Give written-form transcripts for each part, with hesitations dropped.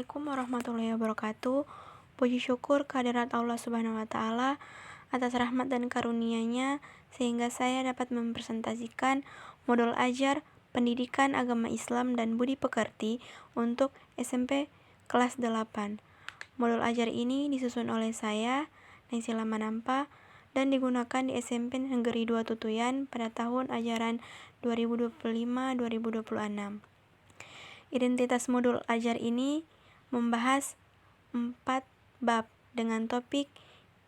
Assalamualaikum warahmatullahi wabarakatuh. Puji syukur kehadirat Allah Subhanahu wa Ta'ala atas rahmat dan karunia-Nya sehingga saya dapat mempresentasikan modul ajar pendidikan agama Islam dan budi pekerti untuk SMP kelas 8. Modul ajar ini disusun oleh saya, Naysila Manampa, dan digunakan di SMP Negeri 2 Tutuyan pada tahun ajaran 2025-2026. Identitas modul ajar ini membahas 4 bab dengan topik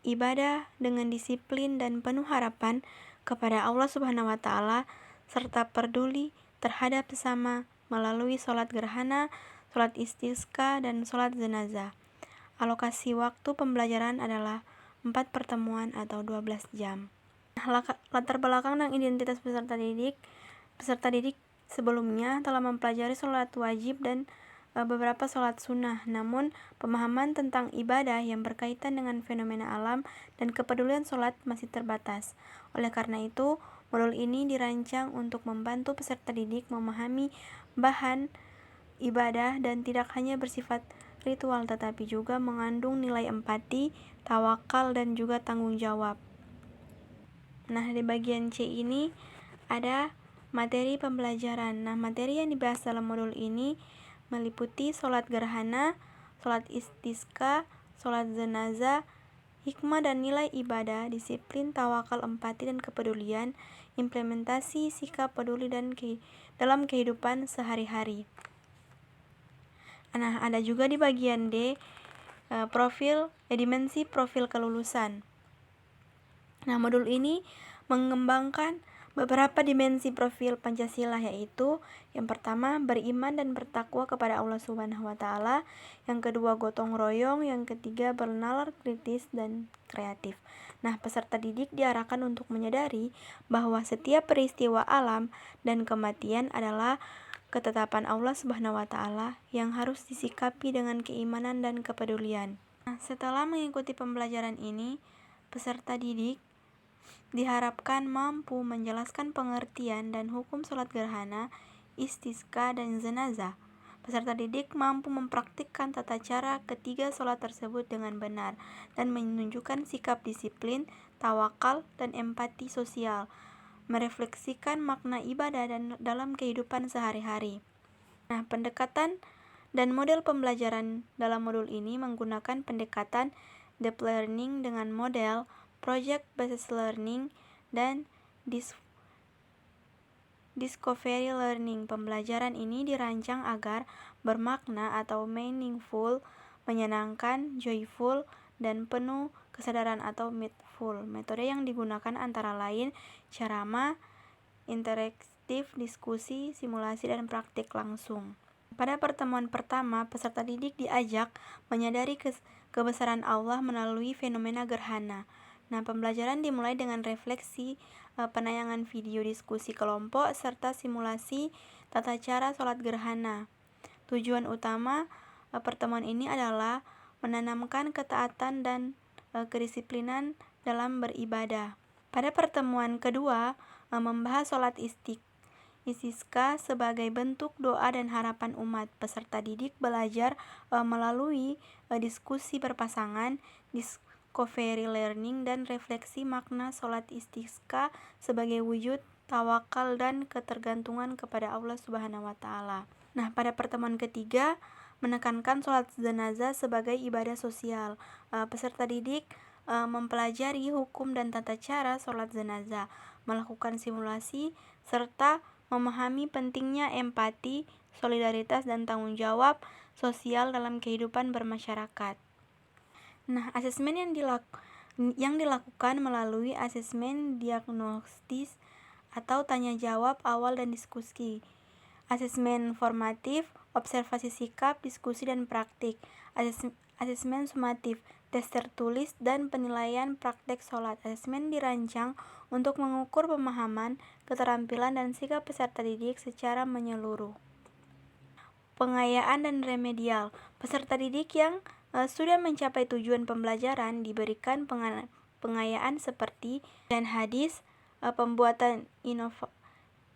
ibadah dengan disiplin dan penuh harapan kepada Allah Subhanahu wa Ta'ala serta peduli terhadap sesama melalui sholat gerhana, sholat istisqa, dan sholat jenazah. Alokasi waktu pembelajaran adalah 4 pertemuan atau 12 jam. Latar belakang dan identitas peserta didik sebelumnya telah mempelajari sholat wajib dan beberapa sholat sunnah, namun pemahaman tentang ibadah yang berkaitan dengan fenomena alam dan kepedulian sholat masih terbatas. Oleh karena itu, modul ini dirancang untuk membantu peserta didik memahami bahan ibadah dan tidak hanya bersifat ritual tetapi juga mengandung nilai empati, tawakal, dan juga tanggung jawab. Nah, di bagian C ini ada materi pembelajaran. Nah, materi yang dibahas dalam modul ini meliputi sholat gerhana, sholat istisqa, sholat jenazah, hikmah dan nilai ibadah, disiplin, tawakal, empati, dan kepedulian, implementasi sikap peduli dan dalam kehidupan sehari-hari. Nah, ada juga di bagian D dimensi profil kelulusan. Nah, modul ini mengembangkan beberapa dimensi profil Pancasila, yaitu yang pertama beriman dan bertakwa kepada Allah Subhanahu wa Ta'ala, yang kedua gotong royong, yang ketiga bernalar kritis dan kreatif. Nah, peserta didik diarahkan untuk menyadari bahwa setiap peristiwa alam dan kematian adalah ketetapan Allah Subhanahu wa Ta'ala yang harus disikapi dengan keimanan dan kepedulian. Nah, setelah mengikuti pembelajaran ini, peserta didik diharapkan mampu menjelaskan pengertian dan hukum sholat gerhana, istisqa, dan jenazah. Peserta didik mampu mempraktikkan tata cara ketiga sholat tersebut dengan benar dan menunjukkan sikap disiplin, tawakal, dan empati sosial, merefleksikan makna ibadah dan dalam kehidupan sehari-hari. Nah, pendekatan dan model pembelajaran dalam modul ini menggunakan pendekatan deep learning dengan model project-based learning dan discovery learning. Pembelajaran ini dirancang agar bermakna atau meaningful, menyenangkan, joyful, dan penuh kesadaran atau mindful. Metode yang digunakan antara lain ceramah, interaktif, diskusi, simulasi, dan praktik langsung. Pada pertemuan pertama, peserta didik diajak menyadari kebesaran Allah melalui fenomena gerhana. Nah, pembelajaran dimulai dengan refleksi, penayangan video diskusi kelompok, serta simulasi tata cara sholat gerhana. Tujuan utama pertemuan ini adalah menanamkan ketaatan dan kedisiplinan dalam beribadah. Pada pertemuan kedua, membahas sholat istisqa sebagai bentuk doa dan harapan umat. Peserta didik belajar melalui diskusi berpasangan, discovery learning, dan refleksi makna sholat istisqa sebagai wujud tawakal dan ketergantungan kepada Allah Subhanahu wa Ta'ala. Nah, pada pertemuan ketiga menekankan sholat jenazah sebagai ibadah sosial. Peserta didik mempelajari hukum dan tata cara sholat jenazah, melakukan simulasi, serta memahami pentingnya empati, solidaritas, dan tanggung jawab sosial dalam kehidupan bermasyarakat. Nah, asesmen yang dilakukan melalui asesmen diagnostis atau tanya jawab awal dan diskusi. Asesmen formatif, observasi sikap, diskusi, dan praktik. Asesmen sumatif, tes tertulis, dan penilaian praktek sholat. Asesmen dirancang untuk mengukur pemahaman, keterampilan, dan sikap peserta didik secara menyeluruh. Pengayaan dan remedial. Peserta didik yang sudah mencapai tujuan pembelajaran diberikan pengayaan seperti dan hadis, pembuatan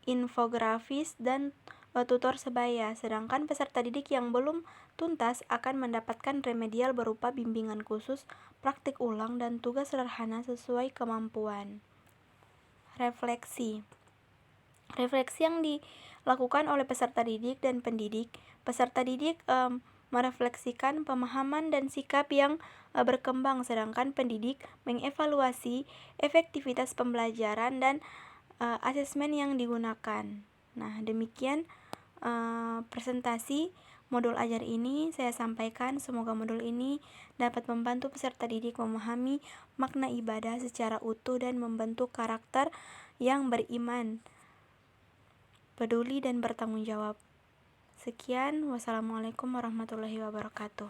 infografis, dan tutor sebaya, sedangkan peserta didik yang belum tuntas akan mendapatkan remedial berupa bimbingan khusus, praktik ulang, dan tugas sederhana sesuai kemampuan. Refleksi yang dilakukan oleh peserta didik dan pendidik. Peserta didik merefleksikan pemahaman dan sikap yang berkembang, sedangkan pendidik mengevaluasi efektivitas pembelajaran dan asesmen yang digunakan. Nah, demikian presentasi modul ajar ini saya sampaikan. Semoga modul ini dapat membantu peserta didik memahami makna ibadah secara utuh dan membentuk karakter yang beriman, peduli, dan bertanggung jawab. Sekian, wassalamualaikum warahmatullahi wabarakatuh.